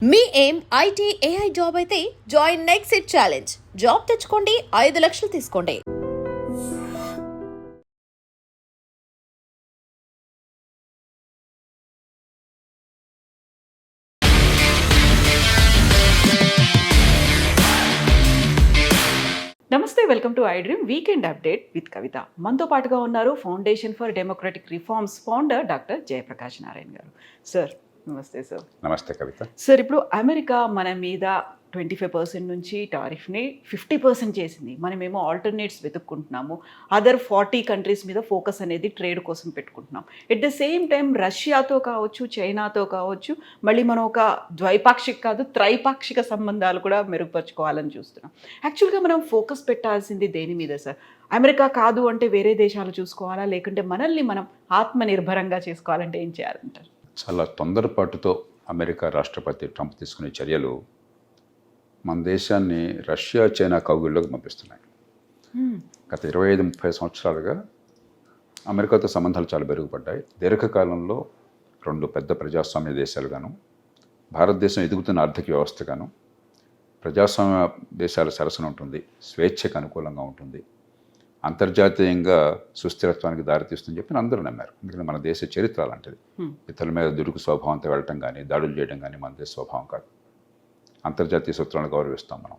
మీ ఏం IT AI job అయితే join next it challenge. Job తెచ్చుకోండి, 5 లక్షలు తీసుకోండి. Namaste, welcome to I dream weekend update with Kavitha. మనతో పాటుగా ఉన్నారు foundation for democratic reforms founder doctor Jayaprakash Narayana garu. Sir నమస్తే. సార్ నమస్తే కవిత. సార్, ఇప్పుడు అమెరికా మన మీద 25% నుంచి టారిఫ్ని 50% చేసింది. మనమేమో ఆల్టర్నేట్స్ వెతుక్కుంటున్నాము. అదర్ 40 కంట్రీస్ మీద ఫోకస్ అనేది ట్రేడ్ కోసం పెట్టుకుంటున్నాం. ఎట్ ద సేమ్ టైం రష్యాతో కావచ్చు, చైనాతో కావచ్చు, మళ్ళీ మనం ఒక ద్వైపాక్షిక కాదు త్రైపాక్షిక సంబంధాలు కూడా మెరుగుపరుచుకోవాలని చూస్తున్నాం. యాక్చువల్గా మనం ఫోకస్ పెట్టాల్సింది దేని మీద సార్? అమెరికా కాదు అంటే వేరే దేశాలు చూసుకోవాలా, లేకుంటే మనల్ని మనం ఆత్మనిర్భరంగా చేసుకోవాలంటే ఏం చేయాలంటారు? చాలా తొందరపాటుతో అమెరికా రాష్ట్రపతి ట్రంప్ తీసుకునే చర్యలు మన దేశాన్ని రష్యా, చైనా కౌగిల్లోకి పంపిస్తున్నాయి. గత 25-30 సంవత్సరాలుగా అమెరికాతో సంబంధాలు చాలా మెరుగుపడ్డాయి. దీర్ఘకాలంలో 2 పెద్ద ప్రజాస్వామ్య దేశాలుగాను, భారతదేశం ఎదుగుతున్న ఆర్థిక వ్యవస్థగాను, ప్రజాస్వామ్య దేశాల సరసన ఉంటుంది, స్వేచ్ఛకు అనుకూలంగా ఉంటుంది, అంతర్జాతీయంగా సుస్థిరత్వానికి దారితీస్తుందని చెప్పి అందరూ నమ్మారు. ఎందుకంటే మన దేశ చరిత్ర అలాంటిది. ఇతరుల మీద దుడుకు స్వభావంతో వెళ్ళటం కానీ, దాడులు చేయడం కానీ మన దేశ స్వభావం కాదు. అంతర్జాతీయ సూత్రాలను గౌరవిస్తాం మనం.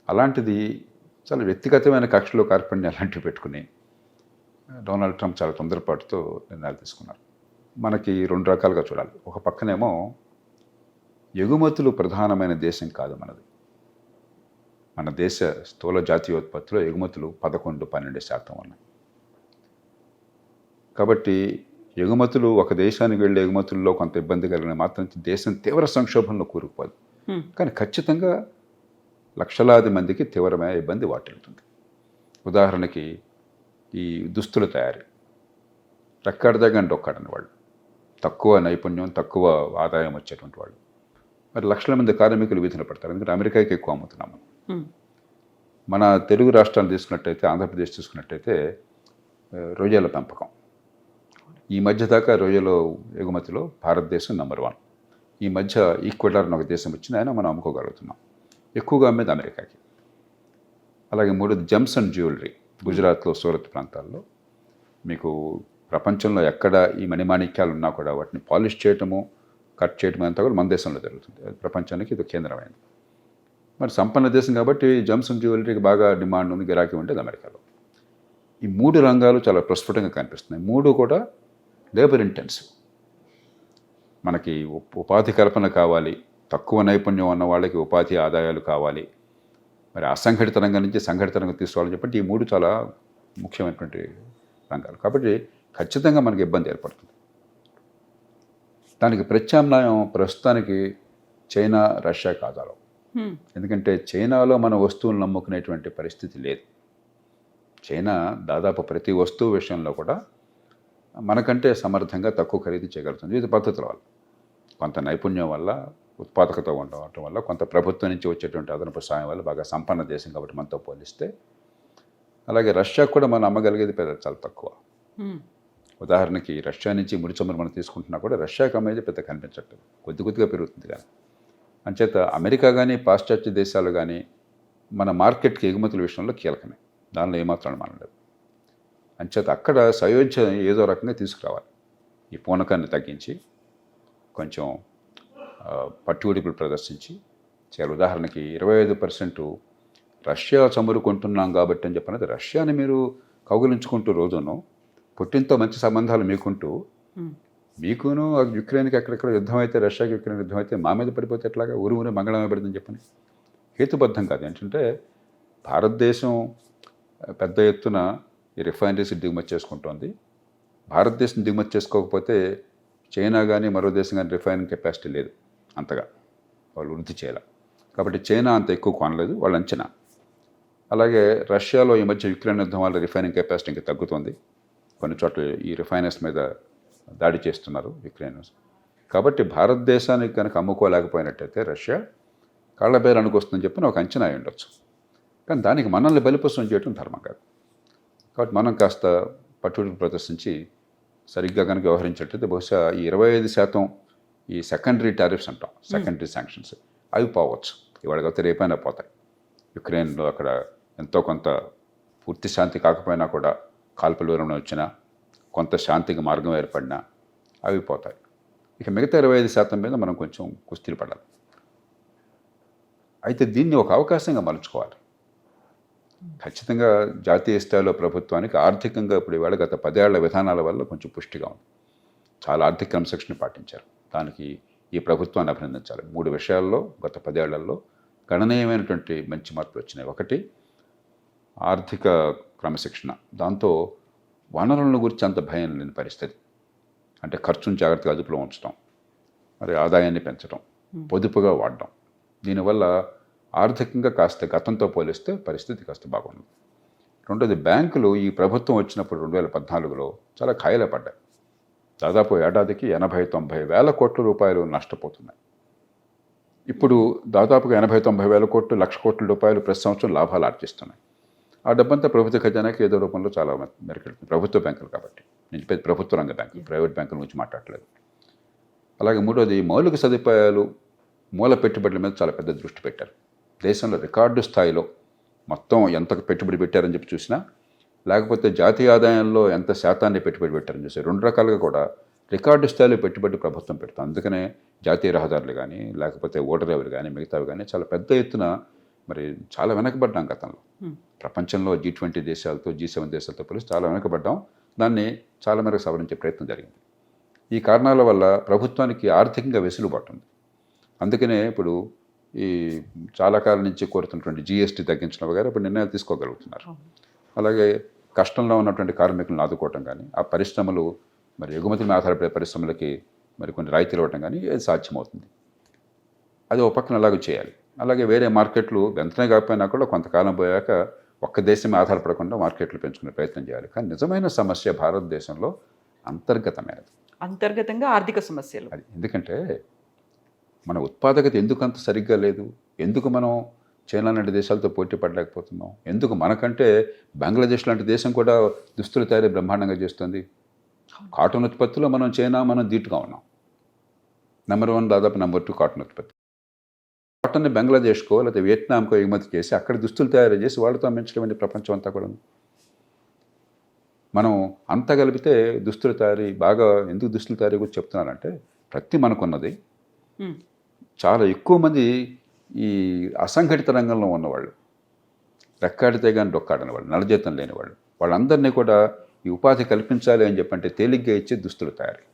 అలాంటిది చాలా వ్యక్తిగతమైన కక్షలు, కార్పణ్యం అలాంటివి పెట్టుకుని డొనాల్డ్ ట్రంప్ చాలా తొందరపాటుతో నిర్ణయాలు తీసుకున్నారు. మనకి 2 రకాలుగా చూడాలి. ఒక పక్కనేమో ఎగుమతులు ప్రధానమైన దేశం కాదు మనది. మన దేశ స్థూల జాతీయోత్పత్తిలో ఎగుమతులు 11-12% ఉన్నాయి. కాబట్టి ఎగుమతులు, ఒక దేశానికి వెళ్ళే ఎగుమతుల్లో కొంత ఇబ్బంది కలిగిన మాత్రం దేశం తీవ్ర సంక్షోభంలో కూరుకుపోదు. కానీ ఖచ్చితంగా లక్షలాది మందికి తీవ్రమైన ఇబ్బంది వాటిల్లుతుంది. ఉదాహరణకి ఈ దుస్తుల తయారీ, రెక్కాడదగ్గంటే ఒక్కడని వాళ్ళు, తక్కువ నైపుణ్యం, తక్కువ ఆదాయం వచ్చేటువంటి వాళ్ళు, మరి లక్షల మంది కార్మికులు వీధిన పడతారు. ఎందుకంటే అమెరికాకి ఎక్కువ అమ్ముతున్నాం మనం. మన తెలుగు రాష్ట్రాలు తీసుకున్నట్టయితే, ఆంధ్రప్రదేశ్ తీసుకున్నట్టయితే రొయ్యల పెంపకం, ఈ మధ్య దాకా రొయ్యల ఎగుమతిలో భారతదేశం నెంబర్ 1. ఈ మధ్య ఈక్వెడార్ అని ఒక దేశం వచ్చింది, అయినా మనం అమ్ముకోగలుగుతున్నాం. ఎక్కువగా అమ్మేది అమెరికాకి. అలాగే 3 జెమ్స్ అండ్ జ్యువెలరీ, గుజరాత్లో, సూరత్ ప్రాంతాల్లో మీకు ప్రపంచంలో ఎక్కడ ఈ మణిమాణిక్యాలు ఉన్నా కూడా వాటిని పాలిష్ చేయటము, కట్ చేయటం అంతా కూడా మన దేశంలో జరుగుతుంది. ప్రపంచానికి ఇది కేంద్రమైంది. మరి సంపన్న దేశం కాబట్టి జెమ్స్ అండ్ జ్యువెలరీకి బాగా డిమాండ్ ఉంది, గిరాకీ ఉండేది అమెరికాలో. ఈ 3 రంగాలు చాలా ప్రస్ఫుటంగా కనిపిస్తున్నాయి. 3 కూడా లేబర్ ఇంటెన్సివ్. మనకి ఉపాధి కల్పన కావాలి, తక్కువ నైపుణ్యం ఉన్న వాళ్ళకి ఉపాధి ఆదాయాలు కావాలి, మరి అసంఘటిత రంగం నుంచి సంఘటిత రంగం తీసుకోవాలని చెప్పంటే ఈ 3 చాలా ముఖ్యమైనటువంటి రంగాలు. కాబట్టి ఖచ్చితంగా మనకి ఇబ్బంది ఏర్పడుతుంది. దానికి ప్రత్యామ్నాయం ప్రస్తుతానికి చైనా, రష్యాకి ఆధారం. ఎందుకంటే చైనాలో మన వస్తువులను నమ్ముకునేటువంటి పరిస్థితి లేదు. చైనా దాదాపు ప్రతి వస్తువు విషయంలో కూడా మనకంటే సమర్థంగా తక్కువ ఖరీదు చేయగలుగుతుంది. వివిధ పద్ధతుల వల్ల, కొంత నైపుణ్యం వల్ల, ఉత్పాదకత ఉండటం వల్ల, కొంత ప్రభుత్వం నుంచి వచ్చేటువంటి అదనపు సాయం వల్ల బాగా సంపన్న దేశం కాబట్టి మనతో పోలిస్తే. అలాగే రష్యాకు కూడా మనం అమ్మగలిగేది చాలా తక్కువ. ఉదాహరణకి రష్యా నుంచి ముడి చమురు మనం తీసుకుంటున్నా కూడా రష్యాకి అమ్మేది పెద్ద కనిపించట్లేదు, కొద్దిగా పెరుగుతుంది. కానీ అంచేత అమెరికా కానీ, పాశ్చాత్య దేశాలు కానీ మన మార్కెట్కి ఎగుమతుల విషయంలో కీలకమే, దానిలో ఏమాత్రం అనుమానం లేదు. అంచేత అక్కడ సయోధ్య ఏదో రకంగా తీసుకురావాలి. ఈ పూనకాన్ని తగ్గించి కొంచెం పట్టుబిడుపులు ప్రదర్శించి చేయాలి. ఉదాహరణకి 25% రష్యా చమురు కొంటున్నాం కాబట్టి అని చెప్పినది, రష్యాని మీరు కౌగులించుకుంటూ రోజును పుట్టినతో మంచి సంబంధాలు మీకుంటూ, మీకును యుక్రెయిన్కి ఎక్కడెక్కడ యుద్ధం అయితే, రష్యాకి యుక్రెయిన్ యుద్ధం అయితే మా మీద పడిపోతే ఎట్లాగా, ఊరు మంగళమే పడుతుందని చెప్పని హేతుబద్ధం కాదు. ఏంటంటే భారతదేశం పెద్ద ఎత్తున ఈ రిఫైనరీస్ దిగుమతి చేసుకుంటోంది. భారతదేశం దిగుమతి చేసుకోకపోతే చైనా కానీ మరో దేశం కానీ రిఫైనింగ్ కెపాసిటీ లేదు అంతగా, వాళ్ళు వృద్ధి చేయాలి. కాబట్టి చైనా అంత ఎక్కువ కొనలేదు వాళ్ళ అంచనా. అలాగే రష్యాలో ఈ మధ్య యుక్రెయిన్ యుద్ధం వల్ల రిఫైనింగ్ కెపాసిటీ ఇంకా తగ్గుతుంది. కొన్ని చోట్ల ఈ రిఫైనర్స్ మీద దాడి చేస్తున్నారు యుక్రెయినర్స్. కాబట్టి భారతదేశానికి కనుక అమ్ముకోలేకపోయినట్టయితే రష్యా కాళ్ళ బేరానికి వస్తుందని చెప్పి ఒక అంచనా అయి ఉండొచ్చు. కానీ దానికి మనల్ని బలిపశం చేయడం ధర్మం కాదు. కాబట్టి మనం కాస్త పట్టుబడి ప్రదర్శించి సరిగ్గా కనుక వ్యవహరించేటైతే బహుశా ఈ 25% ఈ సెకండరీ టారిఫ్స్ అంటాం, సెకండరీ శాంక్షన్స్, అవి పోవచ్చు. ఇవాళ కాకపోతే రేపైనా పోతాయి. యుక్రెయిన్లో అక్కడ ఎంతో కొంత పూర్తి శాంతి కాకపోయినా కూడా కాల్పుల విరమణ వచ్చినా, కొంత శాంతికి మార్గం ఏర్పడినా అవి పోతాయి. ఇక మిగతా 25% మీద మనం కొంచెం కుస్తీలు పడాలి. అయితే దీన్ని ఒక అవకాశంగా మలుచుకోవాలి. ఖచ్చితంగా జాతీయ స్థాయిలో ప్రభుత్వానికి ఆర్థికంగా ఇప్పుడు ఇవాళ గత 10 ఏళ్ల విధానాల వల్ల కొంచెం పుష్టిగా ఉంది. చాలా ఆర్థిక క్రమశిక్షణ పాటించారు. దానికి ఈ ప్రభుత్వాన్ని అభినందించాలి. 3 విషయాల్లో గత 10 ఏళ్లలో గణనీయమైనటువంటి మంచి మార్పులు వచ్చినాయి. ఒకటి, ఆర్థిక క్రమశిక్షణ. దాంతో వనరులను గురించి అంత భయం లేని పరిస్థితి. అంటే ఖర్చును జాగ్రత్తగా అదుపులో ఉంచడం, మరి ఆదాయాన్ని పెంచడం, పొదుపుగా వాడడం. దీనివల్ల ఆర్థికంగా కాస్త గతంతో పోలిస్తే పరిస్థితి కాస్త బాగుంది. రెండోది, బ్యాంకులు ఈ ప్రభుత్వం వచ్చినప్పుడు 2014లో చాలా ఖాయిలా పడ్డాయి. దాదాపు ఏడాదికి 80-90 వేల కోట్ల రూపాయలు నష్టపోతున్నాయి. ఇప్పుడు దాదాపుగా 80-90 వేల కోట్లు, 1,00,000 కోట్ల రూపాయలు ప్రతి సంవత్సరం లాభాలు ఆర్జిస్తున్నాయి. ఆ డబ్బంతా ప్రభుత్వ ఖజానాకి ఏదో రూపంలో చాలా మెరుగెడుతుంది. ప్రభుత్వ బ్యాంకులు కాబట్టి, నేను ప్రభుత్వ రంగ బ్యాంకులు, ప్రైవేట్ బ్యాంకుల గురించి మాట్లాడలేదు. అలాగే మూడోది, మౌలిక సదుపాయాలు, మూల పెట్టుబడుల మీద చాలా పెద్ద దృష్టి పెట్టారు. దేశంలో రికార్డు స్థాయిలో మొత్తం ఎంత పెట్టుబడి పెట్టారని చెప్పి చూసినా, లేకపోతే జాతీయ ఆదాయంలో ఎంత శాతాన్ని పెట్టుబడి పెట్టారని చూసి, 2 రకాలుగా కూడా రికార్డు స్థాయిలో పెట్టుబడి ప్రభుత్వం పెడతాం. అందుకనే జాతీయ రహదారులు కానీ, లేకపోతే ఓడరేవులు కానీ, మిగతావి కానీ చాలా పెద్ద ఎత్తున మరి చాలా వెనకబడ్డాం గతంలో. ప్రపంచంలో G20 దేశాలతో, G7 దేశాలతో పోలిసి చాలా వెనకబడ్డాం. దాన్ని చాలా మేరకు సవరించే ప్రయత్నం జరిగింది. ఈ కారణాల వల్ల ప్రభుత్వానికి ఆర్థికంగా వెసులుబాటు ఉంది. అందుకనే ఇప్పుడు ఈ చాలా కాలం నుంచి కోరుతున్నటువంటి GST తగ్గించడం వగైరా ఇప్పుడు నిర్ణయాలు తీసుకోగలుగుతున్నారు. అలాగే కష్టంలో ఉన్నటువంటి కార్మికులను ఆదుకోవటం కానీ, ఆ పరిశ్రమలు మరి ఎగుమతుల మీద ఆధారపడే పరిశ్రమలకి మరి కొన్ని రాయితీలు ఇవ్వటం కానీ అది సాధ్యమవుతుంది. అది ఒక పక్కన అలాగే చేయాలి. అలాగే వేరే మార్కెట్లు వెంటనే కాకపోయినా కూడా కొంతకాలం పోయాక ఒక్క దేశమే ఆధారపడకుండా మార్కెట్లు పెంచుకునే ప్రయత్నం చేయాలి. కానీ నిజమైన సమస్య భారతదేశంలో అంతర్గతమైనది. అంతర్గతంగా ఆర్థిక సమస్యలు. అది ఎందుకంటే మన ఉత్పాదకత ఎందుకు అంత సరిగ్గా లేదు? ఎందుకు మనం చైనా లాంటి దేశాలతో పోటీ పడలేకపోతున్నాం? ఎందుకు మనకంటే బంగ్లాదేశ్ లాంటి దేశం కూడా దుస్తులు తయారీ బ్రహ్మాండంగా చేస్తుంది? కాటన్ ఉత్పత్తిలో మనం ధీటుగా ఉన్నాం. నెంబర్ 1, దాదాపు నెంబర్ 2 కాటన్ ఉత్పత్తి. కాటన్ని బంగ్లాదేశ్కో లేదా వియత్నాంకో ఎగుమతి చేసి అక్కడ దుస్తులు తయారు చేసి వాళ్ళతో అమ్మించడం ప్రపంచం అంతా కూడా. మనం అంతా కలిపితే దుస్తుల తయారీ బాగా ఎందుకు దుస్తుల తయారీ గురించి చెప్తున్నానంటే, ప్రతి మనకున్నది చాలా ఎక్కువ మంది ఈ అసంఘటిత రంగంలో ఉన్నవాళ్ళు, రెక్కాడితే కానీ డొక్కాడని వాళ్ళు, నలజీతం లేని వాళ్ళు, వాళ్ళందరినీ కూడా ఈ ఉపాధి కల్పించాలి అని చెప్పంటే తేలిగ్గా ఇచ్చే దుస్తులు తయారీ.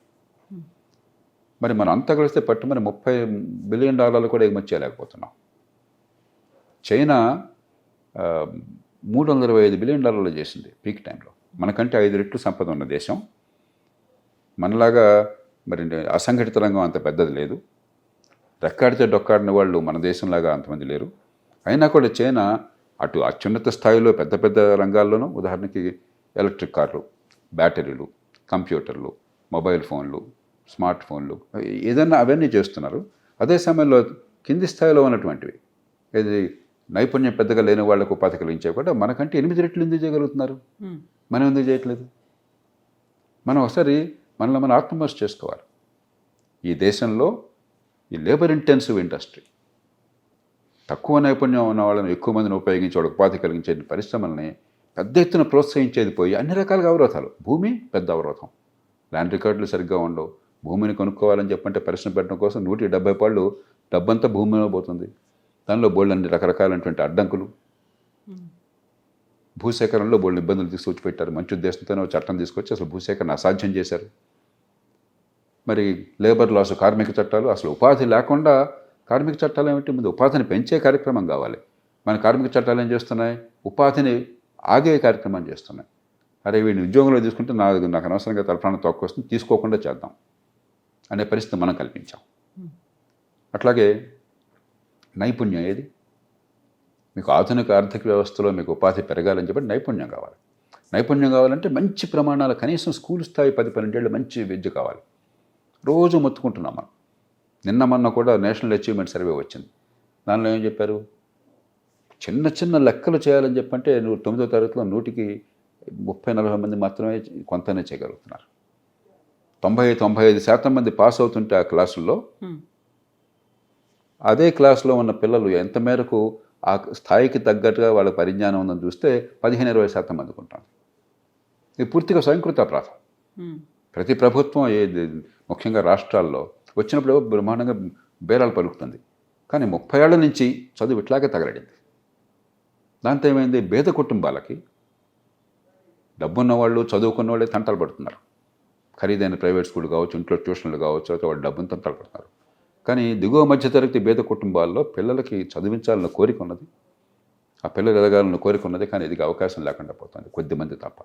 మరి మనం అంతా కలిస్తే పట్టుమని $30 బిలియన్ కూడా ఎగుమతి చేయలేకపోతున్నాం. చైనా $325 బిలియన్ చేసింది పీక్ టైంలో. మనకంటే 5 రెట్లు సంపద ఉన్న దేశం. మనలాగా మరి అసంఘటిత రంగం అంత పెద్దది లేదు. రెక్కాడితే డొక్కాడిన వాళ్ళు మన దేశంలాగా అంతమంది లేరు. అయినా కూడా చైనా అటు అత్యున్నత స్థాయిలో పెద్ద పెద్ద రంగాల్లోనూ, ఉదాహరణకి ఎలక్ట్రిక్ కార్లు, బ్యాటరీలు, కంప్యూటర్లు, మొబైల్ ఫోన్లు, స్మార్ట్ ఫోన్లు, ఏదన్నా అవన్నీ చేస్తున్నారు. అదే సమయంలో కింది స్థాయిలో ఉన్నటువంటివి, ఇది నైపుణ్యం పెద్దగా లేని వాళ్ళకు ఉపాధి కలిగించే కూడా మనకంటే 8 రెట్లు ఎందుకు చేయగలుగుతున్నారు? మనం ఎందుకు చేయట్లేదు? మనం ఒకసారి మనలో మనం ఆత్మవిమర్శ చేసుకోవాలి. ఈ దేశంలో ఈ లేబర్ ఇంటెన్సివ్ ఇండస్ట్రీ, తక్కువ నైపుణ్యం ఉన్న వాళ్ళని ఎక్కువ మందిని ఉపయోగించి వాళ్ళకి ఉపాధి కలిగించే పరిశ్రమల్ని పెద్ద ఎత్తున ప్రోత్సహించేది పోయి అన్ని రకాలుగా అవరోధాలు. భూమి పెద్ద అవరోధం, ల్యాండ్ రికార్డులు సరిగ్గా ఉండవు. భూమిని కొనుక్కోవాలని చెప్పంటే పరిశ్రమ పెట్టడం కోసం 170 పాళ్ళు డబ్బంతా భూమిలో పోతుంది. దానిలో బోల్డ్ రకరకాలైనటువంటి అడ్డంకులు, భూసేకరణలో బోల్డ్ ఇబ్బందులు తీసుకొచ్చి పెట్టారు. మంచి ఉద్దేశంతోనే చట్టం తీసుకొచ్చి అసలు భూసేకరణ అసాధ్యం చేశారు. మరి లేబర్ లాస్, కార్మిక చట్టాలు, అసలు ఉపాధి లేకుండా కార్మిక చట్టాలు ఏమిటి? ముందు ఉపాధిని పెంచే కార్యక్రమం కావాలి. మన కార్మిక చట్టాలు ఏం చేస్తున్నాయి? ఉపాధిని ఆగే కార్యక్రమం చేస్తున్నాయి. అరే వీడిని ఉద్యోగంలో తీసుకుంటే నాకు అనవసరంగా తలప్రాణం తక్కువ వస్తుంది, తీసుకోకుండా చేద్దాం అనే పరిస్థితి మనం కల్పించాం. అట్లాగే నైపుణ్యం ఏది? మీకు ఆధునిక ఆర్థిక వ్యవస్థలో మీకు ఉపాధి పెరగాలని చెప్పి నైపుణ్యం కావాలి. నైపుణ్యం కావాలంటే మంచి ప్రమాణాలు, కనీసం స్కూల్ స్థాయి 10-12 ఏళ్ళు మంచి విద్య కావాలి. రోజు మొత్తుకుంటున్నాం మనం. నిన్న మొన్న కూడా నేషనల్ అచీవ్మెంట్ సర్వే వచ్చింది. దానిలో ఏం చెప్పారు? చిన్న చిన్న లెక్కలు చేయాలని చెప్పంటే 9వ తరగతిలో 100కి 30-40 మంది మాత్రమే కొంతనే చేయగలుగుతున్నారు. 90-95% మంది పాస్ అవుతుంటే ఆ క్లాసుల్లో అదే క్లాసులో ఉన్న పిల్లలు ఎంత మేరకు ఆ స్థాయికి తగ్గట్టుగా వాళ్ళ పరిజ్ఞానం ఉందని చూస్తే 15-20% మందికి ఉంటాం. ఇది పూర్తిగా స్వయంకృత అపరాధం. ప్రతి ప్రభుత్వం ముఖ్యంగా రాష్ట్రాల్లో వచ్చినప్పుడు బ్రహ్మాండంగా బేరాలు పలుకుతుంది. కానీ 30 ఏళ్ల నుంచి చదువు ఇట్లాగే తగలడింది. దాంతో ఏమైంది, పేద కుటుంబాలకి డబ్బున్న వాళ్ళు చదువుకున్న వాళ్ళే తంటాలు పడుతున్నారు. ఖరీదైన ప్రైవేట్ స్కూల్ కావచ్చు, ఇంట్లో ట్యూషన్లు కావచ్చు, అయితే వాళ్ళు డబ్బును తంటాలు పడుతున్నారు. కానీ దిగువ మధ్యతరగతి పేద కుటుంబాల్లో పిల్లలకి చదివించాలన్న కోరిక ఉన్నది, ఆ పిల్లలు ఎదగాలన్న కోరిక ఉన్నది. కానీ ఇది అవకాశం లేకుండా పోతుంది, కొద్దిమంది తప్ప.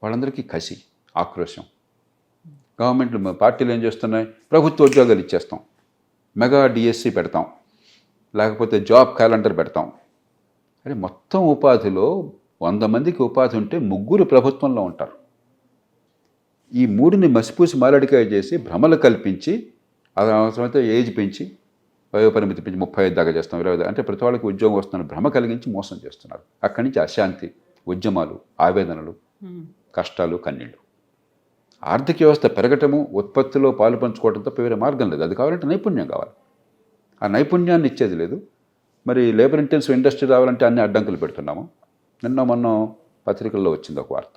వాళ్ళందరికీ కసి, ఆక్రోశం. గవర్నమెంట్ పార్టీలు ఏం చేస్తున్నాయి, ప్రభుత్వ ఉద్యోగాలు ఇచ్చేస్తాం, మెగా డిఎస్సి పెడతాం, లేకపోతే జాబ్ క్యాలెండర్ పెడతాం. అంటే మొత్తం ఉపాధిలో 100 మందికి ఉపాధి ఉంటే 3 ప్రభుత్వంలో ఉంటారు. ఈ 3ని మసిపూసి మారడికాయ చేసి భ్రమలు కల్పించి, అది అవసరమైతే ఏజ్ పెంచి, వయోపరిమితి పెంచి 35 దాకా చేస్తాం, 20 అంటే ప్రతి వాళ్ళకి ఉద్యోగం వస్తున్న భ్రమ కలిగించి మోసం చేస్తున్నారు. అక్కడి నుంచి అశాంతి, ఉద్యమాలు, ఆవేదనలు, కష్టాలు, కన్నీళ్ళు. ఆర్థిక వ్యవస్థ పెరగటము, ఉత్పత్తిలో పాలు పంచుకోవడం తప్ప వేరే మార్గం లేదు. అది కావాలంటే నైపుణ్యం కావాలి. ఆ నైపుణ్యాన్ని ఇచ్చేది లేదు. మరి లేబర్ ఇంటెన్సివ్ ఇండస్ట్రీ రావాలంటే అన్ని అడ్డంకులు పెడుతున్నాము. నిన్న మొన్న పత్రికల్లో వచ్చింది ఒక వార్త.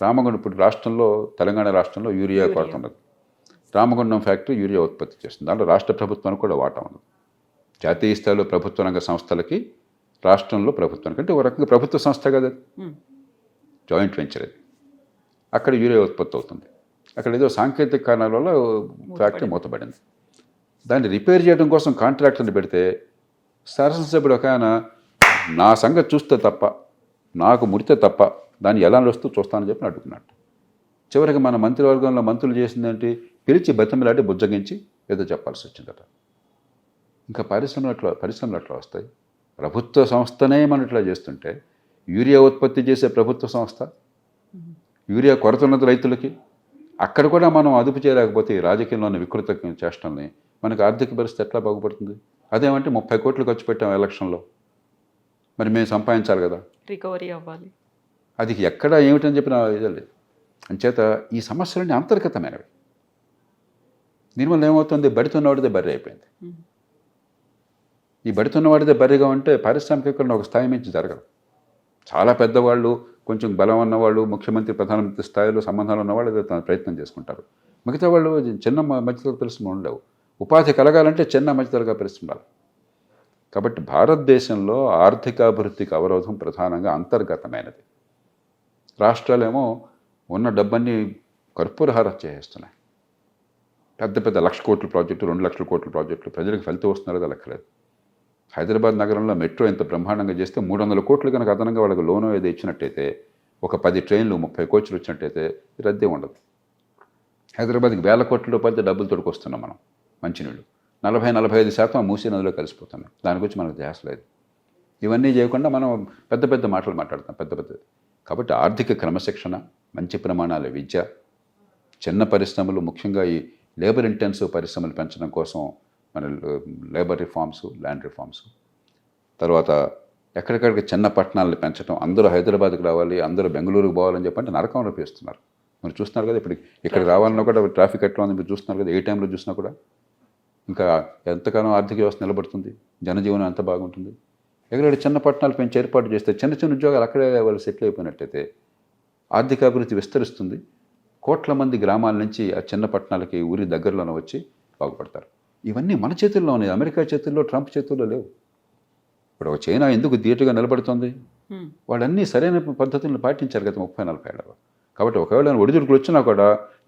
రామగుండం, ఇప్పుడు రాష్ట్రంలో, తెలంగాణ రాష్ట్రంలో యూరియా కొరత ఉన్నది. రామగుండం ఫ్యాక్టరీ యూరియా ఉత్పత్తి చేస్తుంది. దాంట్లో రాష్ట్ర ప్రభుత్వానికి కూడా వాటా ఉన్నది. జాతీయ స్థాయిలో ప్రభుత్వ రంగ సంస్థలకి, రాష్ట్రంలో ప్రభుత్వానికి, అంటే ఒక రకంగా ప్రభుత్వ సంస్థ కదా, జాయింట్ వెంచర్ అది. అక్కడ యూరియా ఉత్పత్తి అవుతుంది. అక్కడ ఏదో సాంకేతిక కారణాల వల్ల ఫ్యాక్టరీ మూతపడింది. దాన్ని రిపేర్ చేయడం కోసం కాంట్రాక్టర్ని పెడితే శాసనసభ్యుడు ఒక ఆయన, నా సంగతి చూస్తే తప్ప, నాకు ముడితే తప్ప దాన్ని ఎలా నడుస్తూ చూస్తానని చెప్పి అడుగుతున్నాడు. చివరికి మన మంత్రివర్గంలో మంత్రులు చేసిందేంటి, పిలిచి బతిమలాడి బుజ్జగించి ఏదో చెప్పాల్సి వచ్చిందట. ఇంకా పరిశ్రమలు అట్లా వస్తాయి. ప్రభుత్వ సంస్థనే మనం ఇట్లా చేస్తుంటే, యూరియా ఉత్పత్తి చేసే ప్రభుత్వ సంస్థ, యూరియా కొరత ఉన్నది రైతులకి, అక్కడ కూడా మనం అదుపు చేయలేకపోతే ఈ రాజకీయంలోని వికృత చేష్టల్ని, మనకు ఆర్థిక పరిస్థితి ఎట్లా బాగుపడుతుంది? అదేమంటే 30 కోట్లు ఖర్చు పెట్టాం ఎలక్షన్లో, మరి మేము సంపాదించాలి కదా, రికవరీ అవ్వాలి. అది ఎక్కడ ఏమిటని చెప్పిన ఇదే లేదు. అంచేత ఈ సమస్యలన్నీ అంతర్గతమైనవి. దీనివల్ల ఏమవుతుంది, బడితున్నవాడిదే బర్రె అయిపోయింది. ఈ బడితున్నవాడిదే బర్రెగా ఉంటే పారిశ్రామికీకరణ ఒక స్థాయి మించి జరగదు. చాలా పెద్దవాళ్ళు, కొంచెం బలం ఉన్నవాళ్ళు, ముఖ్యమంత్రి, ప్రధానమంత్రి స్థాయిలో సంబంధాలు ఉన్నవాళ్ళు ఏదో ప్రయత్నం చేసుకుంటారు. మిగతా వాళ్ళు చిన్న మధ్యతరగతి పరిశ్రమలు ఉండవు. ఉపాధి కలగాలంటే చిన్న మధ్యతరగతి పరిశ్రమలు. కాబట్టి భారతదేశంలో ఆర్థికాభివృద్ధికి అవరోధం ప్రధానంగా అంతర్గతమైనది. రాష్ట్రాలేమో ఉన్న డబ్బన్ని కర్పూరహార చేసేస్తున్నాయి. పెద్ద పెద్ద 1,00,000 కోట్ల ప్రాజెక్టు, 2 లక్షల కోట్ల ప్రాజెక్టులు, ప్రజలకు ఫలితం వస్తున్నారో లెక్కలేదు. హైదరాబాద్ నగరంలో మెట్రో ఎంత బ్రహ్మాండంగా చేస్తే 300 కోట్లు కనుక అదనంగా వాళ్ళకి లోను ఏదో ఇచ్చినట్టయితే, ఒక 10 ట్రైన్లు 30 కోచ్లు వచ్చినట్టయితే రద్దీ ఉండదు. హైదరాబాద్కి 1,000 కోట్ల రూపాయలతో డబ్బులు తోడుకొస్తున్నాం మనం. మంచినీళ్ళు 40-45% మూసీ నదిలో కలిసిపోతున్నాయి. దాని గురించి మనకు ధ్యాస లేదు. ఇవన్నీ చేయకుండా మనం పెద్ద పెద్ద మాటలు మాట్లాడుతాం, పెద్ద పెద్దది. కాబట్టి ఆర్థిక క్రమశిక్షణ, మంచి ప్రమాణాల విద్య, చిన్న పరిశ్రమలు, ముఖ్యంగా ఈ లేబర్ ఇంటెన్సివ్ పరిశ్రమలు పెంచడం కోసం మన లేబర్ రిఫార్మ్స్, ల్యాండ్ రిఫార్మ్స్, తర్వాత ఎక్కడికక్కడికి చిన్న పట్టణాలను పెంచడం, అందరూ హైదరాబాద్కి రావాలి, అందరూ బెంగళూరుకు పోవాలని చెప్పంటే నరకంలో పేస్తున్నారు. మీరు చూస్తున్నారు కదా, ఇప్పుడు ఇక్కడ రావాలన్నా కూడా ట్రాఫిక్ ఎట్లా ఉంది మీరు చూస్తున్నారు కదా, ఏ టైంలో చూసినా కూడా. ఇంకా ఎంతకాలం ఆర్థిక వ్యవస్థ నిలబడుతుంది, జనజీవనం ఎంత బాగుంటుంది? ఎక్కడైనా చిన్న పట్టణాలు పెంచి ఏర్పాటు చేస్తే, చిన్న చిన్న ఉద్యోగాలు అక్కడే వాళ్ళు సెటిల్ అయిపోయినట్టయితే ఆర్థికాభివృద్ధి విస్తరిస్తుంది. కోట్ల మంది గ్రామాల నుంచి ఆ చిన్న పట్టణాలకి ఊరి దగ్గరలోనే వచ్చి బాగుపడతారు. ఇవన్నీ మన చేతుల్లో ఉన్నాయి, అమెరికా చేతుల్లో, ట్రంప్ చేతుల్లో లేవు. ఇప్పుడు ఒక చైనా ఎందుకు ధీటుగా నిలబడుతుంది? వాళ్ళన్నీ సరైన పద్ధతులను పాటించారు గత 30-40 ఏళ్ళలో. కాబట్టి ఒకవేళ ఒడిదుడుకులు వచ్చినా కూడా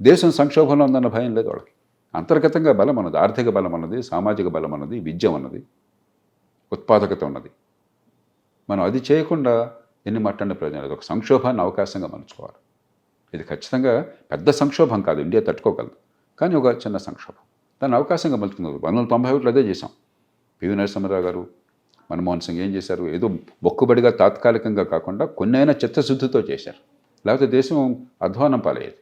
దేశం సంక్షోభంలో ఉందన్న భయం లేదు వాళ్ళకి. అంతర్గతంగా బలం ఉన్నది, ఆర్థిక బలం ఉన్నది, సామాజిక బలం ఉన్నది, విద్య ఉన్నది, ఉత్పాదకత ఉన్నది. మనం అది చేయకుండా ఎన్ని మాట్లాడిన ప్రయోజనం లేదు. ఒక సంక్షోభాన్ని అవకాశంగా మలుచుకోవాలి. ఇది ఖచ్చితంగా పెద్ద సంక్షోభం కాదు, ఇండియా తట్టుకోగలదు, కానీ ఒక చిన్న సంక్షోభం, దాన్ని అవకాశంగా మలుచుకున్నారు. 1991 అదే చేశాం. పివి నరసింహారావు గారు, మన్మోహన్ సింగ్ ఏం చేశారు, ఏదో మొక్కుబడిగా తాత్కాలికంగా కాకుండా కొన్నైనా చిత్తశుద్ధితో చేశారు. లేకపోతే దేశం అధ్వానం పాలయ్యేది.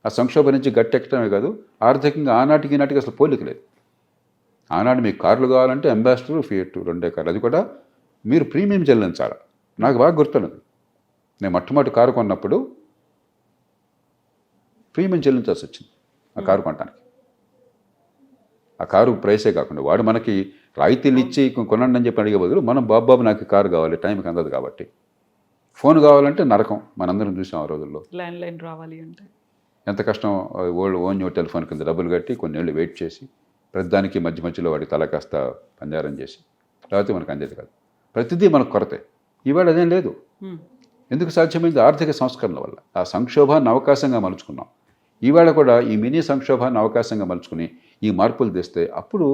ఆ సంక్షోభం నుంచి గట్టెక్కడమే కాదు, ఆర్థికంగా ఆనాటికి ఈనాటికి అసలు పోలిక లేదు. ఆనాడు మీకు కార్లు కావాలంటే అంబాసిడర్, ఫియట్ 2 కార్లు, అది కూడా మీరు ప్రీమియం చెల్లించాలి. నాకు బాగా గుర్తున్నది, నేను మొట్టమొదటి కారు కొన్నప్పుడు ప్రీమియం చెల్లించాల్సి వచ్చింది ఆ కారు కొనడానికి. ఆ కారు ప్రైసే కాకుండా వాడు మనకి రాయితీలు ఇచ్చి కొనండి అని చెప్పి అడిగే బదులు మనం బాబు నాకు కారు కావాలి, టైంకి అందదు కాబట్టి. ఫోన్ కావాలంటే నరకం, మనందరం చూసాం ఆ రోజుల్లో. ల్యాండ్లైన్ రావాలి అంటే ఎంత కష్టం. ఓన్ టెలిఫోన్ కింద డబ్బులు కట్టి కొన్నేళ్ళు వెయిట్ చేసి ప్రతిదానికి మధ్యలో వాడి తల కాస్త పంజారం చేసి లేకపోతే మనకు అందేది కాదు. ప్రతిదీ మనకు కొరతే. ఇవాళ అదేం లేదు. ఎందుకు సాధ్యమైంది? ఆర్థిక సంస్కరణల వల్ల. ఆ సంక్షోభాన్ని అవకాశంగా మలుచుకున్నాం. ఇవాళ కూడా ఈ మినీ సంక్షోభాన్ని అవకాశంగా మలుచుకుని ఈ మార్పులు తెస్తే అప్పుడు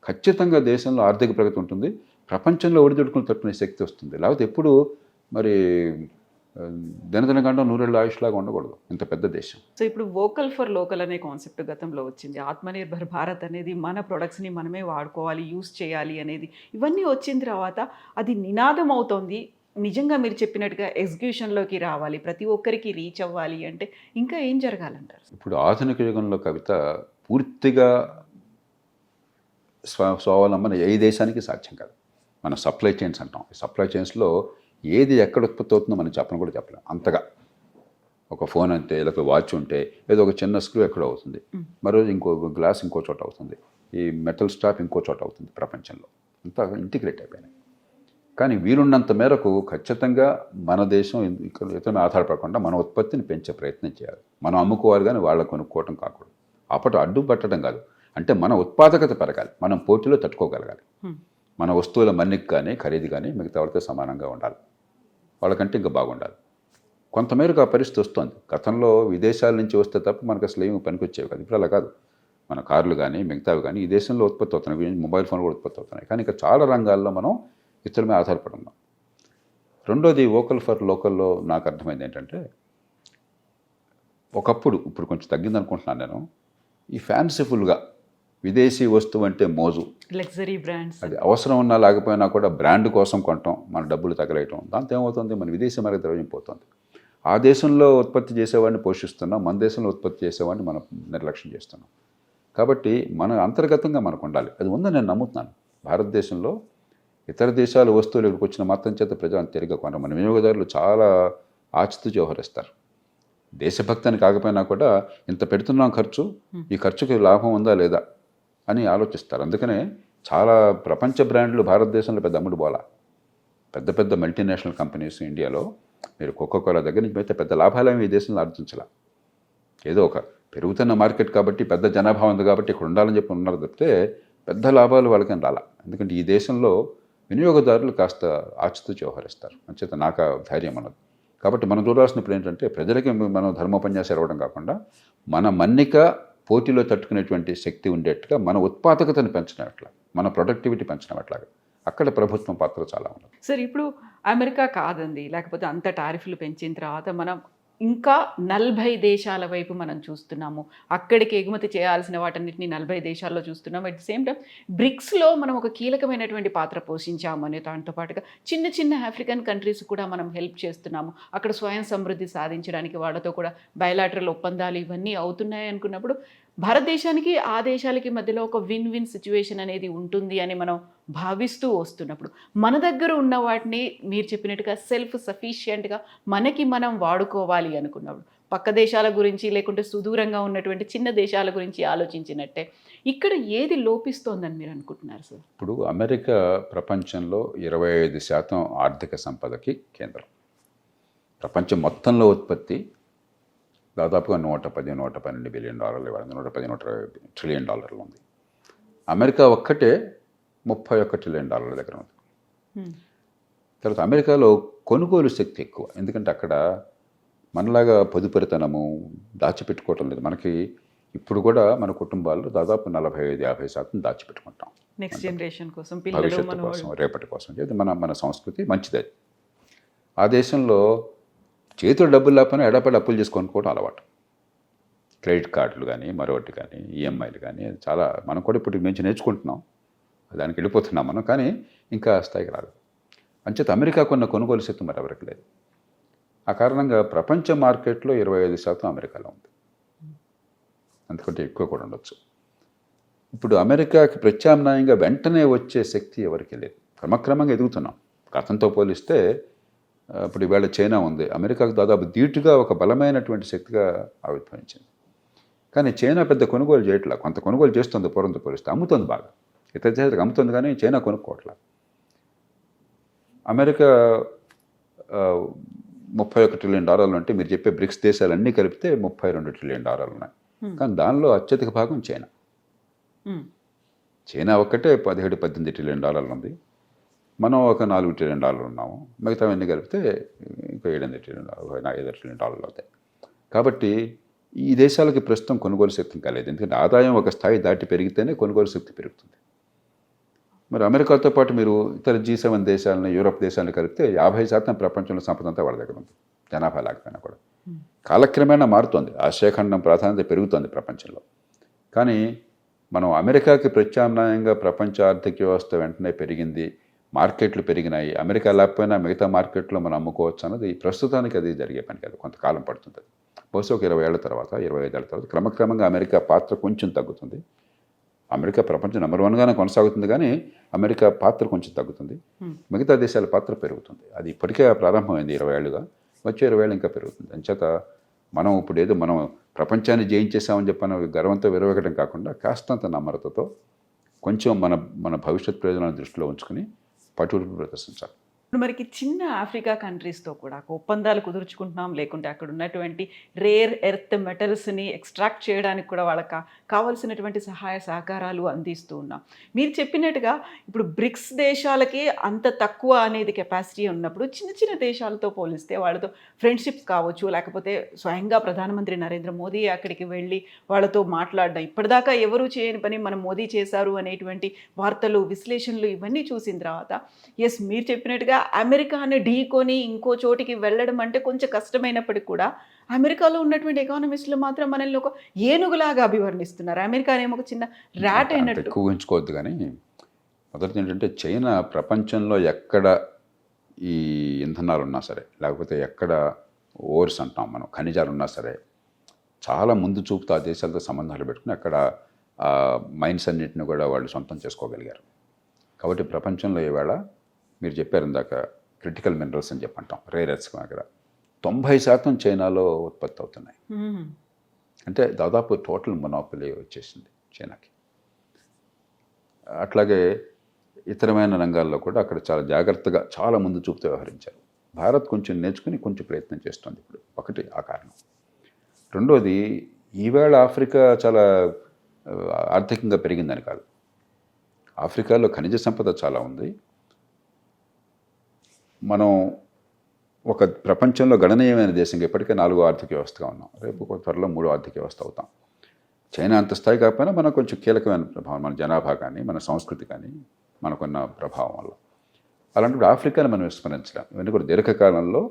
ఖచ్చితంగా దేశంలో ఆర్థిక ప్రగతి ఉంటుంది, ప్రపంచంలో ఒడిదుడుకులు తట్టుకునే శక్తి వస్తుంది. లేకపోతే ఎప్పుడు మరి దినదినగండం నూరేళ్ళ ఆయుష్లాగా ఉండకూడదు ఇంత పెద్ద దేశం. సో ఇప్పుడు వోకల్ ఫర్ లోకల్ అనే కాన్సెప్ట్ గతంలో వచ్చింది. ఆత్మనిర్భర్ భారత్ అనేది మన ప్రొడక్ట్స్ని మనమే వాడుకోవాలి, యూస్ చేయాలి అనేది ఇవన్నీ వచ్చిన తర్వాత అది నినాదం అవుతోంది. నిజంగా మీరు చెప్పినట్టుగా ఎగ్జిక్యూషన్లోకి రావాలి, ప్రతి ఒక్కరికి రీచ్ అవ్వాలి అంటే ఇంకా ఏం జరగాలంటారు? ఇప్పుడు ఆధునిక యుగంలో కవిత పూర్తిగా స్వావలంబన ఏ దేశానికి సాధ్యం కాదు. మనం సప్లై చైన్స్ అంటాం. ఈ సప్లై చైన్స్లో ఏది ఎక్కడ ఉత్పత్తి అవుతుందో మనం చెప్పను కూడా చెప్పలేం. అంతగా ఒక ఫోన్ అంటే లేకపోతే వాచ్ ఉంటే ఏదో ఒక చిన్న స్క్రూ ఎక్కడో అవుతుంది, మరో ఇంకో గ్లాస్ ఇంకో చోట అవుతుంది, ఈ మెటల్ స్టాప్ ఇంకో చోట అవుతుంది. ప్రపంచంలో అంతా ఇంటిగ్రేట్ అయిపోయినాయి. కానీ వీలున్నంత మేరకు ఖచ్చితంగా మన దేశం ఇతరులను ఆధారపడకుండా మన ఉత్పత్తిని పెంచే ప్రయత్నం చేయాలి. మనం అమ్ముకోవాలి కానీ వాళ్ళ కొనుక్కోవటం కాకూడదు. అప్పటి అడ్డు పట్టడం కాదు, అంటే మన ఉత్పాదకత పెరగాలి, మనం పోటీలో తట్టుకోగలగాలి. మన వస్తువుల మన్నిక కానీ ఖరీదు కానీ మిగతా వాళ్ళతో సమానంగా ఉండాలి, వాళ్ళకంటే ఇంకా బాగుండాలి. కొంతమేరకు ఆ పరిస్థితి వస్తుంది. గతంలో విదేశాల నుంచి వస్తే తప్ప మనకు అసలు ఏమి పనికొచ్చేవి కాదు. ఇప్పుడు అలా కాదు. మన కార్లు కానీ మిగతావి కానీ ఈ దేశంలో ఉత్పత్తి అవుతున్నాయి, మొబైల్ ఫోన్లు కూడా ఉత్పత్తి అవుతున్నాయి. కానీ ఇంకా చాలా రంగాల్లో మనం ఇతరుల మీద ఆధారపడి ఉన్నాం. రెండోది వోకల్ ఫర్ లోకల్లో నాకు అర్థమైంది ఏంటంటే, ఒకప్పుడు ఇప్పుడు కొంచెం తగ్గింది అనుకుంటున్నాను నేను, ఈ ఫ్యాన్సీఫుల్గా విదేశీ వస్తువు అంటే మోజు, లగ్జరీ బ్రాండ్స్, అది అవసరం ఉన్నా లేకపోయినా కూడా బ్రాండ్ కోసం కొనటం, మన డబ్బులు తగలేయటం, దాంతో ఏమవుతుంది, మన విదేశీ మార్గ ద్రవ్యం పోతుంది. ఆ దేశంలో ఉత్పత్తి చేసేవాడిని పోషిస్తున్నాం, మన దేశంలో ఉత్పత్తి చేసేవాడిని మనం నిర్లక్ష్యం చేస్తున్నాం. కాబట్టి మన అంతర్గతంగా మనకు ఉండాలి. అది ఉందని నేను నమ్ముతున్నాను. భారతదేశంలో ఇతర దేశాల వస్తువులు ఇక్కడికి వచ్చిన మాత్రం చేత ప్రజలను తిరిగి కొనరు. మన వినియోగదారులు చాలా ఆచితూచి వ్యవహరిస్తారు. దేశభక్తి అని కాకపోయినా కూడా ఇంత పెడుతున్నాం ఖర్చు, ఈ ఖర్చుకి లాభం ఉందా లేదా అని ఆలోచిస్తారు. అందుకనే చాలా ప్రపంచ బ్రాండ్లు భారతదేశంలో పెద్ద అమ్ముడు పోలా. పెద్ద పెద్ద మల్టీనేషనల్ కంపెనీస్ ఇండియాలో మీరు కోకోకోలా దగ్గర నుంచి అయితే పెద్ద లాభాలేమి ఈ దేశంలో ఆర్జించలా. ఏదో ఒక పెరుగుతున్న మార్కెట్ కాబట్టి పెద్ద జనాభా ఉంది కాబట్టి ఇక్కడ ఉండాలని చెప్పి ఉన్నారు తప్పితే పెద్ద లాభాలు వాళ్ళకని రాలా. ఎందుకంటే ఈ దేశంలో వినియోగదారులు కాస్త ఆచితూచి వ్యవహరిస్తారు. అంచేత నాకు ధైర్యం అన్నది. కాబట్టి మనం చూడాల్సినప్పుడు ఏంటంటే, ప్రజలకి మనం ధర్మోపన్యాసం ఇవ్వడం కాకుండా మన మన్నిక పోటీలో తట్టుకునేటువంటి శక్తి ఉండేట్టుగా మన ఉత్పాదకతను పెంచడం ఎట్లా, మన ప్రొడక్టివిటీ పెంచడం ఎట్లాగా, అక్కడ ప్రభుత్వం పాత్ర చాలా ఉన్నది. సార్ ఇప్పుడు అమెరికా కాదండి, లేకపోతే అంత టారిఫ్లు పెంచిన తర్వాత మనం ఇంకా 40 దేశాల వైపు మనం చూస్తున్నాము. అక్కడికి ఎగుమతి చేయాల్సిన వాటన్నిటిని 40 దేశాల్లో చూస్తున్నాము. అట్ ది సేమ్ టైం బ్రిక్స్లో మనం ఒక కీలకమైనటువంటి పాత్ర పోషించాము అనే దాంతో పాటుగా చిన్న చిన్న ఆఫ్రికన్ కంట్రీస్ కూడా మనం హెల్ప్ చేస్తున్నాము. అక్కడ స్వయం సమృద్ధి సాధించడానికి వాళ్ళతో కూడా బయలాటరల్ ఒప్పందాలు ఇవన్నీ అవుతున్నాయి అనుకున్నప్పుడు భారతదేశానికి ఆ దేశాలకి మధ్యలో ఒక విన్ విన్ సిచ్యువేషన్ అనేది ఉంటుంది అని మనం భావిస్తూ వస్తున్నప్పుడు మన దగ్గర ఉన్న వాటిని మీరు చెప్పినట్టుగా సెల్ఫ్ సఫిషియెంట్గా మనకి మనం వాడుకోవాలి అనుకున్నప్పుడు పక్క దేశాల గురించి లేకుంటే సుదూరంగా ఉన్నటువంటి చిన్న దేశాల గురించి ఆలోచించినట్టే ఇక్కడ ఏది లోపిస్తోందని మీరు అనుకుంటున్నారు సార్? ఇప్పుడు అమెరికా ప్రపంచంలో 25% ఆర్థిక సంపదకి కేంద్రం. ప్రపంచం మొత్తంలో ఉత్పత్తి దాదాపుగా $112 బిలియన్, $120 ట్రిలియన్ ఉంది. అమెరికా ఒక్కటే $31 ట్రిలియన్ దగ్గర ఉంది. తర్వాత అమెరికాలో కొనుగోలు శక్తి ఎక్కువ, ఎందుకంటే అక్కడ మనలాగా పొదుపరితనము దాచిపెట్టుకోవటం లేదు. మనకి ఇప్పుడు కూడా మన కుటుంబాల్లో దాదాపు 45-50% దాచిపెట్టుకుంటాం నెక్స్ట్ జనరేషన్ కోసం, భవిష్యత్తు కోసం, రేపటి కోసం. ఇది మన సంస్కృతి మంచిది. ఆ దేశంలో చేతులు డబ్బులు లేకపోయినా ఎడపడి అప్పులు చేసుకొనుకోవడం అలవాటు. క్రెడిట్ కార్డులు కానీ మరొకటి కానీ ఈఎంఐలు కానీ చాలా మనం కూడా ఇప్పుడు మంచి నేర్చుకుంటున్నాం, దానికి వెళ్ళిపోతున్నాం మనం. కానీ ఇంకా స్థాయికి రాదు. అంచేత అమెరికా కొన్న కొనుగోలు శక్తి మరి ఎవరికి లేదు. ఆ కారణంగా ప్రపంచ మార్కెట్లో 25% అమెరికాలో ఉంది, అందుకంటే ఎక్కువ కూడా ఉండొచ్చు. ఇప్పుడు అమెరికాకి ప్రత్యామ్నాయంగా వెంటనే వచ్చే శక్తి ఎవరికి లేదు. క్రమక్రమంగా ఎదుగుతున్నాం. గతంతో పోలిస్తే ఇప్పుడు ఈవేళ చైనా ఉంది, అమెరికాకు దాదాపు ధీటుగా ఒక బలమైనటువంటి శక్తిగా ఆవిర్భవించింది. కానీ చైనా పెద్ద కొనుగోలు చేయట్లా. కొంత కొనుగోలు చేస్తుంది పూర్వంతో పోలిస్తే, అమ్ముతుంది బాగా, ఇతర దేశాలకు అమ్ముతుంది, కానీ చైనా కొనుక్కోవట్లా. అమెరికా $31 ట్రిలియన్ అంటే మీరు చెప్పే బ్రిక్స్ దేశాలన్నీ కలిపితే $32 ట్రిలియన్ ఉన్నాయి. కానీ దానిలో అత్యధిక భాగం చైనా. చైనా ఒక్కటే $17-18 ట్రిలియన్ ఉంది. మనం ఒక $4 ట్రిలియన్ ఉన్నాము. మిగతావన్నీ కలిపితే ఇంకో $7 ట్రిలియన్, $5 ట్రిలియన్ అవుతాయి. కాబట్టి ఈ దేశాలకి ప్రస్తుతం కొనుగోలు శక్తి కాలేదు. ఎందుకంటే ఆదాయం ఒక స్థాయి దాటి పెరిగితేనే కొనుగోలు శక్తి పెరుగుతుంది. మరి అమెరికాతో పాటు మీరు ఇతర G7 దేశాలను, యూరోప్ దేశాలను కలిపితే 50% ప్రపంచంలో సంపద అంతా వాళ్ళ దగ్గర ఉంది, జనాభా లేకపోయినా కూడా. కాలక్రమేణా మారుతోంది, ఆసియాఖండం ప్రాధాన్యత పెరుగుతోంది ప్రపంచంలో. కానీ మనం అమెరికాకి ప్రత్యామ్నాయంగా ప్రపంచ ఆర్థిక వ్యవస్థ వెంటనే పెరిగింది, మార్కెట్లు పెరిగినాయి, అమెరికా లేకపోయినా మిగతా మార్కెట్లో మనం అమ్ముకోవచ్చు అన్నది ప్రస్తుతానికి అది జరిగే పని కాదు. కొంతకాలం పడుతుంది. బహుశా ఒక 20 ఏళ్ల తర్వాత, 25 ఏళ్ల తర్వాత క్రమక్రమంగా అమెరికా పాత్ర కొంచెం తగ్గుతుంది. అమెరికా ప్రపంచం నెంబర్ 1గానే కొనసాగుతుంది, కానీ అమెరికా పాత్ర కొంచెం తగ్గుతుంది, మిగతా దేశాల పాత్ర పెరుగుతుంది. అది ఇప్పటికే ప్రారంభమైంది 20 ఏళ్ళుగా, వచ్చే 20 ఏళ్ళు ఇంకా పెరుగుతుంది. అంచేత మనం ఇప్పుడు ఏదో మనం ప్రపంచాన్ని జయించేసామని చెప్పిన గర్వంతో విరవగడం కాకుండా కాస్తంత నమ్రతతో కొంచెం మన భవిష్యత్ ప్రయోజనాలను దృష్టిలో ఉంచుకుని పట్టుదల ప్రదర్శించాలి. ఇప్పుడు మనకి చిన్న ఆఫ్రికా కంట్రీస్తో కూడా ఒప్పందాలు కుదుర్చుకుంటున్నాం, లేకుంటే అక్కడ ఉన్నటువంటి రేర్ ఎర్త్ మెటల్స్ని ఎక్స్ట్రాక్ట్ చేయడానికి కూడా వాళ్ళకి కావాల్సినటువంటి సహాయ సహకారాలు అందిస్తూ ఉన్నాం. మీరు చెప్పినట్టుగా ఇప్పుడు బ్రిక్స్ దేశాలకి అంత తక్కువ అనేది కెపాసిటీ ఉన్నప్పుడు చిన్న చిన్న దేశాలతో పోలిస్తే వాళ్ళతో ఫ్రెండ్షిప్స్ కావచ్చు, లేకపోతే స్వయంగా ప్రధానమంత్రి నరేంద్ర మోదీ అక్కడికి వెళ్ళి వాళ్ళతో మాట్లాడడం, ఇప్పటిదాకా ఎవరు చేయని పని మనం మోదీ చేశారు అనేటువంటి వార్తలు, విశ్లేషణలు ఇవన్నీ చూసిన తర్వాత ఎస్ మీరు చెప్పినట్టుగా అమెరికాని ఢీకొని ఇంకో చోటికి వెళ్ళడం అంటే కొంచెం కష్టమైనప్పటికీ కూడా అమెరికాలో ఉన్నటువంటి ఎకానమిస్టులు మాత్రం మనల్ని ఒక ఏనుగులాగా అభివర్ణిస్తున్నారు. అమెరికానేమో ఒక చిన్న ర్యాట్ అయినట్టు. ఎక్కువ ఊహించుకోవద్దు. కానీ మొదటిది ఏంటంటే చైనా ప్రపంచంలో ఎక్కడ ఈ ఇంధనాలు ఉన్నా సరే, లేకపోతే ఎక్కడ ఓర్స్ అంటాం మనం, ఖనిజాలు ఉన్నా సరే, చాలా ముందు చూపుతూ ఆ దేశాలతో సంబంధాలు పెట్టుకుని అక్కడ మైన్స్ అన్నింటిని కూడా వాళ్ళు సొంతం చేసుకోగలిగారు. కాబట్టి ప్రపంచంలో ఈవేళ మీరు చెప్పారు ఇందాక క్రిటికల్ మినరల్స్ అని చెప్పంటాం, రేర్ ఎర్త్స్, అక్కడ 90% చైనాలో ఉత్పత్తి అవుతున్నాయి. అంటే దాదాపు టోటల్ మొనోపలీ వచ్చేసింది చైనాకి. అట్లాగే ఇతరమైన రంగాల్లో కూడా అక్కడ చాలా జాగ్రత్తగా, చాలా ముందు చూపుతూ వ్యవహరించారు. భారత్ కొంచెం నేర్చుకుని కొంచెం ప్రయత్నం చేస్తుంది ఇప్పుడు. ఒకటి ఆ కారణం. రెండోది, ఈవేళ ఆఫ్రికా చాలా ఆర్థికంగా పెరిగిందని కాదు. ఆఫ్రికాలో ఖనిజ సంపద చాలా ఉంది. మనం ఒక ప్రపంచంలో గణనీయమైన దేశంగా ఇప్పటికే 4వ ఆర్థిక వ్యవస్థగా ఉన్నాం. రేపు త్వరలో 3వ ఆర్థిక వ్యవస్థ అవుతాం. చైనా అంత స్థాయి కాకపోయినా మనకు కొంచెం కీలకమైన ప్రభావం, మన జనాభా కానీ, మన సంస్కృతి కానీ మనకున్న ప్రభావం వల్ల. అలాంటి ఆఫ్రికాని మనం విస్మరించలేం. ఇవన్నీ కూడా దీర్ఘకాలంలో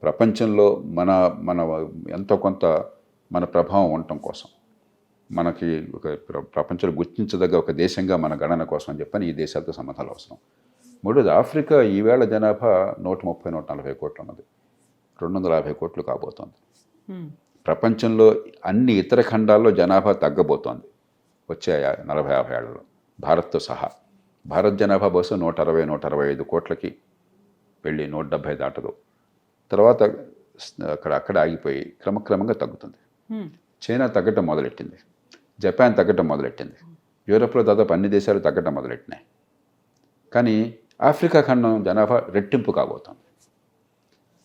ప్రపంచంలో మన ఎంతో కొంత మన ప్రభావం ఉండటం కోసం, మనకి ఒక ప్రపంచంలో గుర్తించదగ్గ ఒక దేశంగా మన గణన కోసం అని చెప్పని ఈ దేశాలతో సంబంధాలు అవసరం. మూడోది, ఆఫ్రికా ఈవేళ జనాభా 130-140 కోట్లు ఉన్నది, 250 కోట్లు కాబోతోంది. ప్రపంచంలో అన్ని ఇతర ఖండాల్లో జనాభా తగ్గబోతోంది వచ్చే 40-50 ఏళ్లలో, భారత్తో సహా. భారత్ జనాభా బహుశా 160-165 కోట్లకి వెళ్ళి 170 దాటదు. తర్వాత అక్కడ ఆగిపోయి క్రమక్రమంగా తగ్గుతుంది. చైనా తగ్గటం మొదలెట్టింది, జపాన్ తగ్గటం మొదలెట్టింది, యూరోప్లో దాదాపు అన్ని దేశాలు తగ్గటం మొదలెట్టినాయి. కానీ ఆఫ్రికా ఖండం జనాభా రెట్టింపు కాబోతుంది.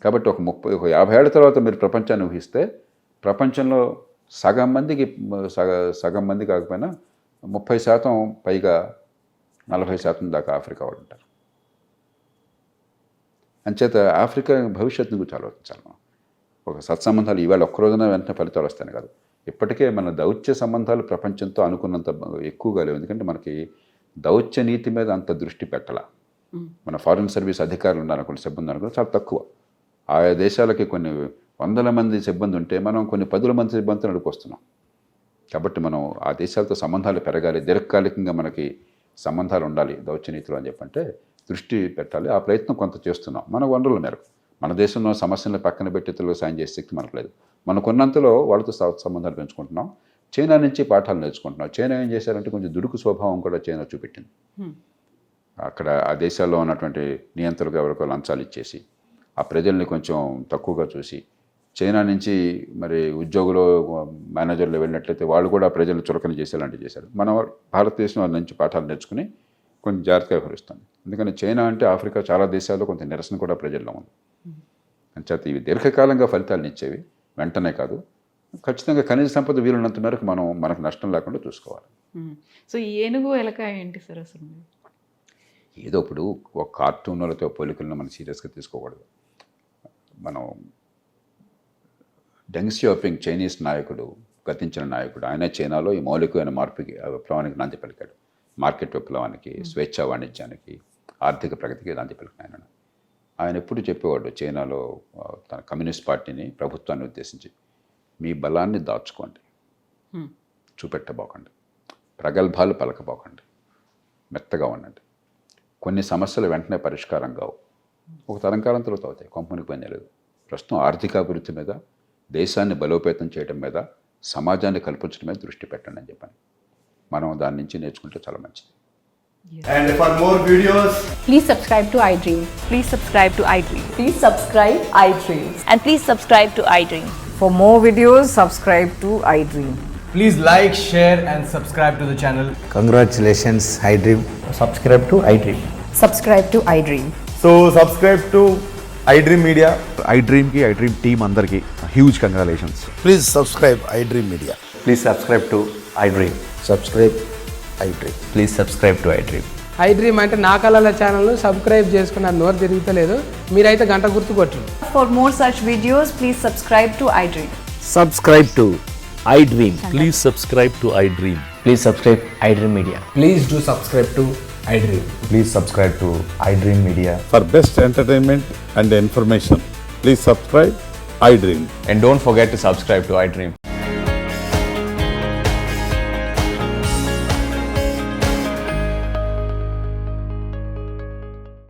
కాబట్టి ఒక 50 ఏళ్ల తర్వాత మీరు ప్రపంచాన్ని ఊహిస్తే ప్రపంచంలో సగం మంది కాకపోయినా 30% పైగా 40% దాకా ఆఫ్రికా వాళ్ళు ఉంటారు. అంచేత ఆఫ్రికా భవిష్యత్తును గురించి ఆలోచించాలి మనం. ఒక సత్సంబంధాలు ఈవేళ ఒక్కరోజున వెంటనే ఫలితాలు వస్తాయి కాదు. ఇప్పటికే మన దౌత్య సంబంధాలు ప్రపంచంతో అనుకున్నంత ఎక్కువగా లేవు. ఎందుకంటే మనకి దౌత్య నీతి మీద అంత దృష్టి పెట్టాల. మన ఫారిన్ సర్వీస్ అధికారులు ఉన్నారు, కొన్ని సిబ్బంది అనుకో చాలా తక్కువ. ఆయా దేశాలకి కొన్ని 100 మంది సిబ్బంది ఉంటే మనం కొన్ని 10 మంది సిబ్బందితో నడుపుకొస్తున్నాం. కాబట్టి మనం ఆ దేశాలతో సంబంధాలు పెరగాలి, దీర్ఘకాలికంగా మనకి సంబంధాలు ఉండాలి దౌత్య నీతిలో అని చెప్పంటే దృష్టి పెట్టాలి. ఆ ప్రయత్నం కొంత చేస్తున్నాం మన వనరుల మేరకు. మన దేశంలో సమస్యలను పక్కన పెట్టి ఇతరులకు సాయం చేసే శక్తి మనకు లేదు. మనకున్నంతలో వాళ్ళతో సంబంధాలు పెంచుకుంటున్నాం. చైనా నుంచి పాఠాలు నేర్చుకుంటున్నాం. చైనా ఏం చేశారంటే కొంచెం దుడుకు స్వభావం కూడా చైనా చూపెట్టింది. అక్కడ ఆ దేశాల్లో ఉన్నటువంటి నియంత్రణకు ఎవరికో లంచాలు ఇచ్చేసి ఆ ప్రజల్ని కొంచెం తక్కువగా చూసి చైనా నుంచి మరి ఉద్యోగులు మేనేజర్లు వెళ్ళినట్లయితే వాళ్ళు కూడా ప్రజలు చులకన చేసేలాంటివి చేశారు. మన భారతదేశం వాళ్ళ నుంచి పాఠాలు నేర్చుకుని కొంచెం జాగ్రత్తగా వ్యవహరిస్తుంది. ఎందుకంటే చైనా అంటే ఆఫ్రికా చాలా దేశాల్లో కొంత నిరసన కూడా ప్రజల్లో ఉంది. అంచేత ఇవి దీర్ఘకాలంగా ఫలితాలను ఇచ్చేవి, వెంటనే కాదు. ఖచ్చితంగా ఖనిజ సంపద వీలున్నంత మేరకు మనకు నష్టం లేకుండా చూసుకోవాలి. సో ఈ ఏనుగు ఎలక ఏంటి సార్ అసలు? ఏదో ఇప్పుడు ఒక కార్టూన్లతో పోలికలను మనం సీరియస్గా తీసుకోకూడదు. మనం డెంగ్ సియాపింగ్ చైనీస్ నాయకుడు, గతించిన నాయకుడు, ఆయన చైనాలో ఈ మౌలికమైన మార్పుకి విప్లవానికి నాంది పలికాడు. మార్కెట్ విప్లవానికి, స్వేచ్ఛా వాణిజ్యానికి, ఆర్థిక ప్రగతికి నాంది పలికిన ఆయన ఎప్పుడు చెప్పేవాడు చైనాలో తన కమ్యూనిస్ట్ పార్టీని, ప్రభుత్వాన్ని ఉద్దేశించి, మీ బలాన్ని దాచుకోండి, చూపెట్టబోకండి, ప్రగల్భాలు పలకబోకండి, మెత్తగా ఉండండి. కొన్ని సమస్యలు వెంటనే పరిష్కారం కావు, ఒక తరంకాలం తర్వాత అవుతాయి, కొంపనికి పని లేదు. ప్రస్తుతం ఆర్థికాభివృద్ధి మీద, దేశాన్ని బలోపేతం చేయడం మీద, సమాజాన్ని కల్పించడం మీద దృష్టి పెట్టండి అని చెప్పాను. మనం దాని నుంచి నేర్చుకుంటే చాలా మంచిది. And for more videos, Please subscribe to iDream. Please subscribe to iDream. Please subscribe iDream. And please subscribe to iDream. For more videos, subscribe to iDream. please like, share and subscribe to the channel. Congratulations, iDream. Subscribe to iDream. Subscribe to iDream. So subscribe to iDream Media. iDream team అందరికి huge congratulations. Please subscribe iDream Media. Please subscribe to iDream. Subscribe iDream. Please subscribe to iDream. iDream అంటే నా కళల ఛానల్ను subscribe చేసుకున్న నోరు తిరుగుతలేదు, మీరైతే గంట గుర్తు కొట్టండి. For more such videos, please subscribe to iDream. Subscribe to iDream. Please subscribe to iDream. Please subscribe iDream Media. Please do subscribe to iDream. Please subscribe to iDream Media. For best entertainment and information, please subscribe iDream. And don't forget to subscribe to iDream.